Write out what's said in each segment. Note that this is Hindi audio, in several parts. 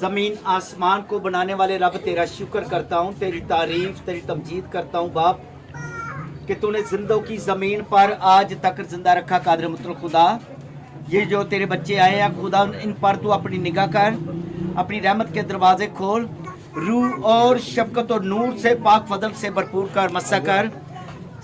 ज़मीन आसमान को बनाने वाले रब तेरा शुक्र करता हूँ, तेरी तारीफ तेरी तमजीद करता हूँ बाप कि तूने जिंदों की ज़मीन पर आज तक जिंदा रखा। कादिर मुतलक खुदा, ये जो तेरे बच्चे आए हैं खुदा, इन पर तू अपनी निगाह कर, अपनी रहमत के दरवाजे खोल, रूह और शफकत और नूर से पाक फजल से भरपूर कर मस्सा कर।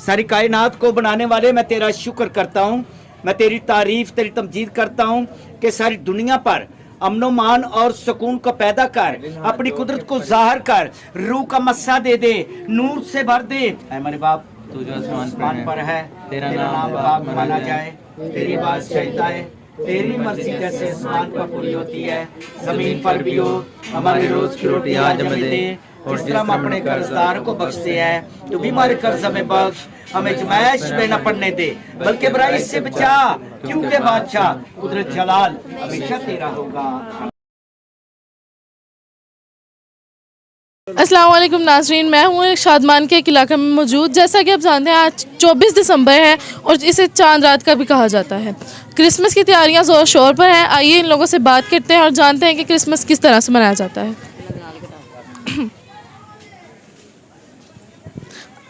सारी कायनात को बनाने वाले मैं तेरा शुक्र करता हूँ, मैं तेरी तारीफ तेरी तमजीद करता हूँ कि सारी दुनिया पर अमनो मान और सुकून को पैदा कर, अपनी कुदरत को जाहिर कर, रूह का मस्सा दे दे, नूर से भर दे। ऐ हमारे बाप तू जो आसमान पर है, तेरा नाम पाक माना जाए, तेरी बादशाहिता है, तेरी मर्जी जैसे आसमान पर पूरी होती है जमीन पर भी हो। हमारे रोज की रोटी आज हमें दे, और जिस तरह हम अपने कर्जदार को बख्शते हैं तो भी हमारे कर्ज हमें बख्श, हमें जमैश में न पड़ने दे बल्कि बुराई से बचा, क्योंकि बादशाह कुदरत जलाल हमेशा तेरा होगा। अस्सलाम वालेकुम नाज़रीन, मैं हूँ शादमान के एक इलाके में मौजूद। जैसा कि आप जानते हैं आज 24 दिसंबर है और इसे चांद रात का भी कहा जाता है। क्रिसमस की तैयारियां ज़ोर शोर पर हैं। आइए इन लोगों से बात करते हैं और जानते हैं कि क्रिसमस किस तरह से मनाया जाता है।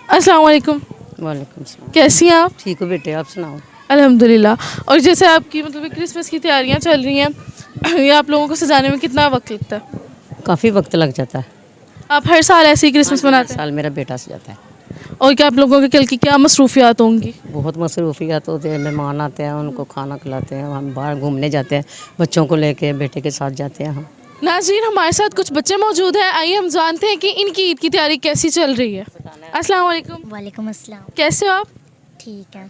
अस्सलाम वालेकुम। वालेकुम सलाम। कैसी हैं आप? ठीक हो बेटे, आप सुनाओ। अल्हम्दुलिल्लाह। और जैसे आपकी मतलब क्रिसमस की तैयारियां चल रही हैं, ये आप लोगों को सजाने में कितना वक्त लगता है? काफ़ी वक्त लग जाता है। आप हर साल ऐसे ही क्रिसमस मनाते हैं? साल मेरा बेटा से जाता है। और क्या आप लोगों के कल की क्या मसरूफियात होंगी? बहुत मसरूफियात होते हैं, मेहमान आते हैं, उनको खाना खिलाते हैं, हम बाहर घूमने जाते हैं, बच्चों को लेके बेटे के साथ जाते हैं हम। नाज़रीन, हमारे साथ कुछ बच्चे मौजूद हैं। आइए हम जानते हैं कि इनकी ईद की तैयारी कैसी चल रही है। अस्सलाम वालेकुम। वालेकुम अस्सलाम। कैसे हो आप? ठीक है।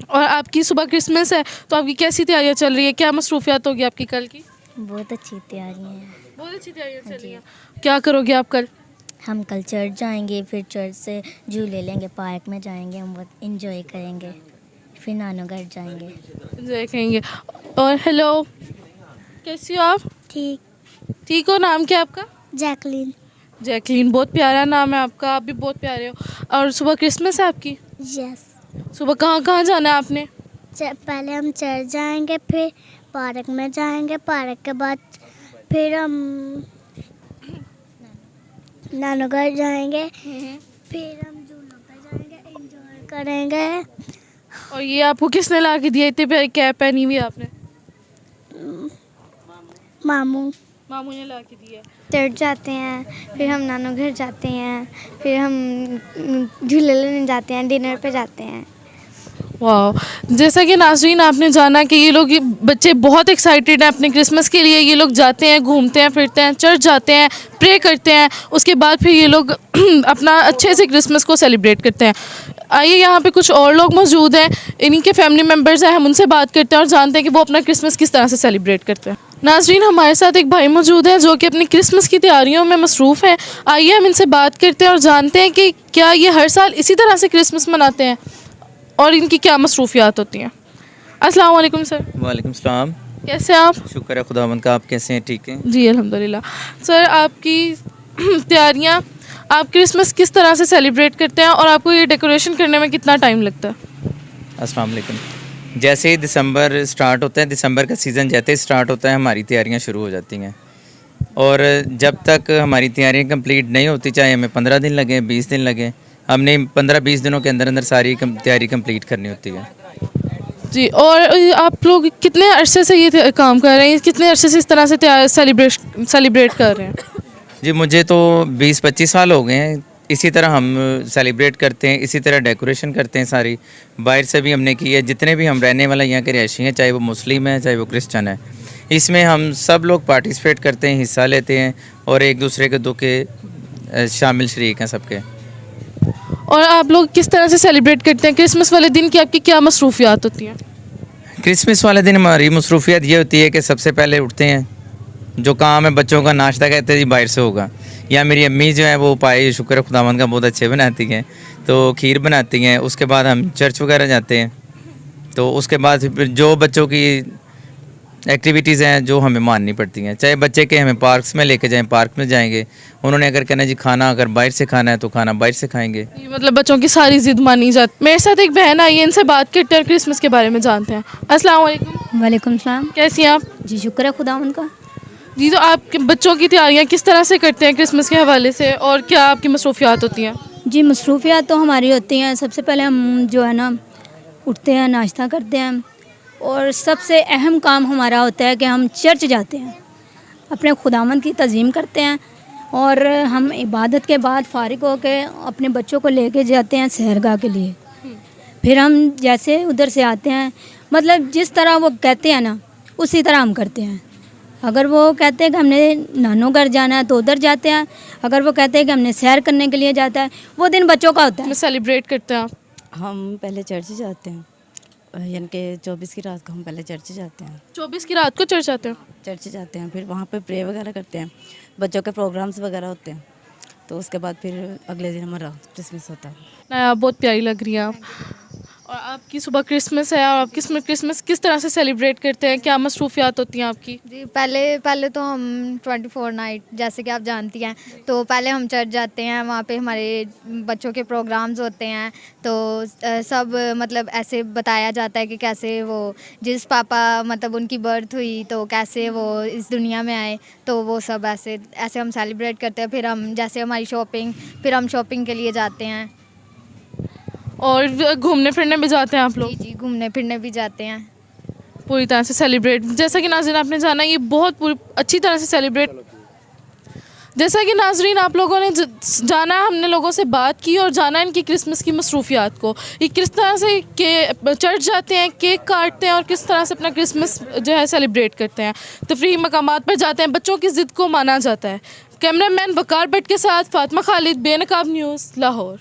और आपकी सुबह क्रिसमस है तो आपकी कैसी तैयारियां चल रही है? क्या मसरूफियात होगी आपकी कल की? बहुत अच्छी तैयारियां हैं। बहुत अच्छी तैयारियां चल रही हैं। क्या करोगे आप कल? हम कल चर्च जाएंगे, फिर चर्च से झूले लेंगे, पार्क में जाएंगे, हम बहुत इंजॉय करेंगे, फिर नानू घर जाएंगे। एंजॉय करेंगे। और हेलो, कैसी हो आप? ठीक। ठीक हो? नाम क्या है आपका? जैकलीन। जैकलीन, बहुत प्यारा नाम है आपका, आप भी बहुत प्यारे हो। और सुबह क्रिसमस है आपकी? यस। सुबह कहाँ कहाँ जाना है आपने? पहले हम चर्च जाएंगे, फिर पार्क में जाएंगे, पार्क के बाद फिर हम नानू घर जाएंगे, फिर हम झूलों पे जाएंगे, इंजॉय करेंगे। और ये आपको किसने ला के दिया? इतनी प्यारी कैप पहनी हुई है आपने। मामू। मामू ने ला के दिया। चर्च जाते हैं, फिर हम नानू घर जाते हैं, फिर हम झूले लेने जाते हैं, डिनर पे जाते हैं। वाह, जैसा कि नाज़रीन आपने जाना कि ये लोग, ये बच्चे बहुत एक्साइटेड हैं अपने क्रिसमस के लिए। ये लोग जाते हैं, घूमते हैं, फिरते हैं, चर्च जाते हैं, प्रे करते हैं, उसके बाद फिर ये लोग अपना अच्छे से क्रिसमस को सेलिब्रेट करते हैं। आइए यहाँ पे कुछ और लोग मौजूद हैं, इन्हीं के फैमिली मेम्बर्स हैं, हम उनसे बात करते हैं और जानते हैं कि वो अपना क्रिसमस किस तरह से सेलिब्रेट करते हैं। नाज़रीन, हमारे साथ एक भाई मौजूद हैं जो कि अपनी क्रिसमस की तैयारियों में मसरूफ़ हैं। आइए हम इनसे बात करते हैं और जानते हैं कि क्या ये हर साल इसी तरह से क्रिसमस मनाते हैं और इनकी क्या मसरूफियात होती हैं। अस्सलाम वालेकुम सर। वालेकुम सलाम। कैसे हैं आप? शुक्र है खुदावंद का, आप कैसे हैं? ठीक हैं जी अल्हम्दुलिल्लाह। सर, आपकी तैयारियां, आप क्रिसमस किस तरह से सेलिब्रेट करते हैं और आपको ये डेकोरेशन करने में कितना टाइम लगता है? अस्सलाम वालेकुम। जैसे ही दिसंबर स्टार्ट होता है, दिसंबर का सीज़न जैसे ही स्टार्ट होता है, हमारी तैयारियां शुरू हो जाती हैं। और जब तक हमारी तैयारियां कंप्लीट नहीं होती, चाहे हमें 15 दिन लगे, 20 दिन लगे, हमने 15-20 दिनों के अंदर अंदर सारी तैयारी कंप्लीट करनी होती है। जी, और आप लोग कितने अरसे से ये काम कर रहे हैं? कितने अरसे से इस तरह से सेलिब्रेट कर रहे हैं? जी, मुझे तो 20-25 साल हो गए हैं। इसी तरह हम सेलिब्रेट करते हैं, इसी तरह डेकोरेशन करते हैं सारी। बाहर से भी हमने की है, जितने भी हम रहने वाला यहाँ के रिहायशी हैं, चाहे वो मुस्लिम है चाहे वो क्रिश्चन है, इसमें हम सब लोग पार्टिसिपेट करते हैं, हिस्सा लेते हैं और एक दूसरे के दुख के शामिल शरीक हैं सबके। और आप लोग किस तरह से सेलिब्रेट करते हैं? क्रिसमस वाले दिन की आपकी क्या मसरूफियात होती हैं? क्रिसमस वाले दिन हमारी मसरूफियत ये होती है कि सबसे पहले उठते हैं, जो काम है बच्चों का नाश्ता कहते हैं जी बाहर से होगा, या मेरी अम्मी जो है वो पाए शुक्र खुदावंद का बहुत अच्छे बनाती हैं, तो खीर बनाती हैं। उसके बाद हम चर्च वगैरह जाते हैं, तो उसके बाद फिर जो बच्चों की एक्टिविटीज़ हैं जो हमें माननी पड़ती हैं, चाहे बच्चे के हमें पार्क्स में लेके जाएं, पार्क में जाएंगे। उन्होंने अगर कहना जी खाना अगर बाहर से खाना है तो खाना बाहर से खाएंगे। मतलब बच्चों की सारी जिद मानी जाती। मेरे साथ एक बहन आई है, इनसे बात करते हैं, क्रिसमस के बारे में जानते हैं। अस्सलाम वालेकुम। वालेकुम सलाम। कैसी हैं आप? जी शुक्र है खुदा उनका। जी, तो आपके बच्चों की तैयारियां किस तरह से करते हैं क्रिसमस के हवाले से, और क्या आपकी मसरूफियात होती हैं? जी, मसरूफियात तो हमारी होती हैं। सबसे पहले हम जो है ना उठते हैं, नाश्ता करते हैं, और सबसे अहम काम हमारा होता है कि हम चर्च जाते हैं, अपने खुदावंद की तज़ीम करते हैं, और हम इबादत के बाद फ़ारिग होकर अपने बच्चों को लेके जाते हैं सैरगाह के लिए। फिर हम जैसे उधर से आते हैं, मतलब जिस तरह वो कहते हैं ना उसी तरह हम करते हैं। अगर वो कहते हैं कि हमने नानों घर जाना है तो उधर जाते हैं, अगर वो कहते हैं कि हमने सैर करने के लिए जाता है, वो दिन बच्चों का होता है। सेलिब्रेट करते हैं आप? हम पहले चर्च जाते हैं, यानी कि 24 की रात को हम पहले चर्च जाते हैं। 24 की रात को चर्च आते हैं? चर्च जाते हैं, फिर वहाँ पे प्रे वगैरह करते हैं, बच्चों के प्रोग्राम्स वगैरह होते हैं, तो उसके बाद फिर अगले दिन हमारा क्रिसमस होता है। आप बहुत प्यारी लग रही हैं आप। और आपकी सुबह क्रिसमस है, और आप क्रिसमस किस तरह से सेलिब्रेट करते हैं, क्या मसरूफियात होती हैं आपकी? जी, पहले तो हम 24 नाइट, जैसे कि आप जानती हैं, तो पहले हम चर्च जाते हैं, वहाँ पे हमारे बच्चों के प्रोग्राम्स होते हैं, तो सब मतलब ऐसे बताया जाता है कि कैसे वो जिस पापा मतलब उनकी बर्थ हुई तो कैसे वो इस दुनिया में आए, तो वो सब ऐसे हम सेलिब्रेट करते हैं। फिर हम जैसे हमारी फिर हम शॉपिंग के लिए जाते हैं। और घूमने फिरने भी जाते हैं आप लोग? जी, घूमने फिरने भी जाते हैं। पूरी तरह से सेलिब्रेट, जैसा कि नाज़रीन आपने जाना, ये बहुत अच्छी तरह से सेलिब्रेट, जैसा कि नाज़रीन आप लोगों ने जाना, हमने लोगों से बात की और जाना इनकी क्रिसमस की मसरूफियात को, ये किस तरह से के चर्च जाते हैं, केक काटते हैं, और किस तरह से अपना क्रिसमस जो है सेलिब्रेट करते हैं, तफरीही मकामात पर जाते हैं, बच्चों की ज़िद को माना जाता है। कैमरामैन वकार भट्ट के साथ फातिमा खालिद, बेनकाब न्यूज़, लाहौर।